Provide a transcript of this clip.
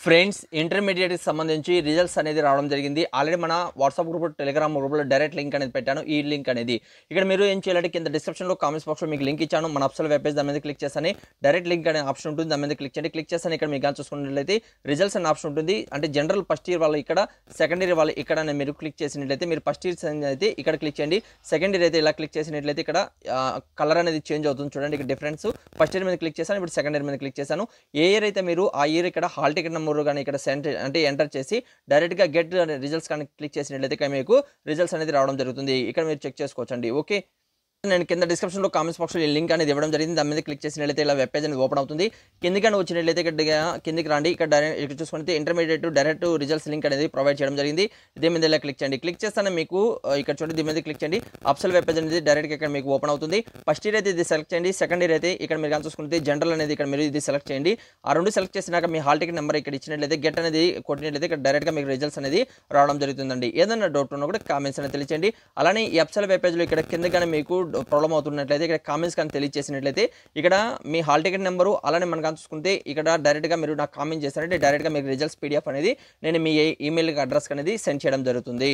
Friends ఇంటర్మీడియట్‌కి సంబంధించి results అనేది రావడం జరిగింది. ఆల్రెడీ మన వాట్సాప్ గ్రూప్, టెలిగ్రామ్ గ్రూప్‌లో డైరెక్ట్ లింక్ అనేది పెట్టాను. ఈ లింక్ అనేది ఇక్కడ మీరు ఏం చేయాలంటే కింద డిస్క్రిప్షన్‌లో కామెంట్స్ బాక్స్‌లో మీకు లింక్ ఇచ్చాను. మన అఫీషియల్ వెబ్ పేజ్ దాని మీద క్లిక్ చేస్తేనే డైరెక్ట్ లింక్ అనే ఆప్షన్ ఉంటుంది. దాని మీద క్లిక్ చేయండి. క్లిక్ చేస్తేనే ఇక్కడ మీకు గాని చూసుకున్నట్లయితే రిజల్ట్స్ అనే ఆప్షన్ ఉంటుంది. అంటే జనరల్ ఫస్ట్ ఇయర్ వాళ్ళు ఇక్కడ, సెకండ్ ఇయర్ వాళ్ళు ఇక్కడ అని మీరు క్లిక్ చేసినట్లయితే మీరు ఫస్ట్ ఇయర్ అయితే ఇక్కడ క్లిక్ చేయండి. సెకండ్ ఇయర్ అయితే ఇలా క్లిక్ చేసినట్లయితే ఇక్కడ కలర్ అనేది చేంజ్ అవుతుంది. చూడండి ఇక్కడ డిఫరెన్స్. ఫస్ట్ ఇయర్ మీద క్లిక్ చేశాను. ఇప్పుడు సెకండ్ ఇయర్ మీద క్లిక్ చేశాను. ఏ ఇయర్ అయితే మీరు ఆ ఇయర్ ఇక్కడ హాల్ టికెట్ నెంబర్ గాని ఇక్కడ అంటే ఎంటర్ చేసి డైరెక్ట్‌గా గెట్ రిజల్ట్స్ కానీ క్లిక్ చేసినట్లయితే ఇక్కడ మీకు రిజల్ట్స్ అనేది రావడం జరుగుతుంది. ఇక్కడ మీరు చెక్ చేసుకోవచ్చండి. ఓకే. నేను కింద డిస్క్రిప్షన్‌లో కామెంట్స్ బాక్స్‌లో ఈ లింక్ అనేది ఇవ్వడం జరిగింది. దాని మీద క్లిక్ చేసినట్లయితే ఇలా వెబ్ పేజ్ అనేది ఓపెన్ అవుతుంది. కిందికని వచ్చినట్లయితే కిందికి రండి. ఇక్కడ చూసుకుంటే ఇంటర్మీడియేట్ డైరెక్ట్ రిజల్ట్స్ లింక్ అనేది ప్రొవైడ్ చేయడం జరిగింది. దీని మీద ఇలా క్లిక్ చేయండి. క్లిక్ చేస్తేనే మీకు ఇక్కడ చూడండి దీని మీద క్లిక్ చేయండి. అఫీషియల్ వెబ్ పేజ్ అనేది డైరెక్ట్‌గా ఇక్కడ మీకు ఓపెన్ అవుతుంది. ఫస్ట్ ఇయర్ అయితే ఇది సెలెక్ట్ చేయండి. సెకండ్ ఇయర్ అయితే ఇక్కడ మీరు గాని చూసుకుంటే జనరల్ అనేది ఇక్కడ మీరు ఇది సెలెక్ట్ చేయండి. ఆ రెండు సెలెక్ట్ చేసినాక మీ హాల్ టికెట్ నెంబర్ ఇక్కడ ఇచ్చినట్లయితే గెట్ అనేది కొట్టినట్లయితే ఇక్కడ డైరెక్ట్‌గా మీకు రిజల్ట్స్ అనేది రావడం జరుగుతుందండి. ఏదైనా డౌట్ ఉన్నా కూడా కామెంట్స్ అనేది తెలియచేయండి. అలానే ఈ అఫీషియల్ వెబ్ పేజ్‌లో ఇక్కడ కిందగానే మీకు ప్రాబ్లమ్ అవుతున్నట్లయితే ఇక్కడ కామెంట్స్ కానీ తెలియజేసినట్లయితే ఇక్కడ మీ హాల్ టికెట్ నెంబరు అలానే మనం కానీ చూసుకుంటే ఇక్కడ డైరెక్ట్‌గా మీరు నాకు కామెంట్ చేస్తారంటే డైరెక్ట్‌గా మీకు రిజల్ట్స్ పీడిఎఫ్ అనేది నేను మీ ఈమెయిల్ అడ్రస్ అనేది సెండ్ చేయడం జరుగుతుంది.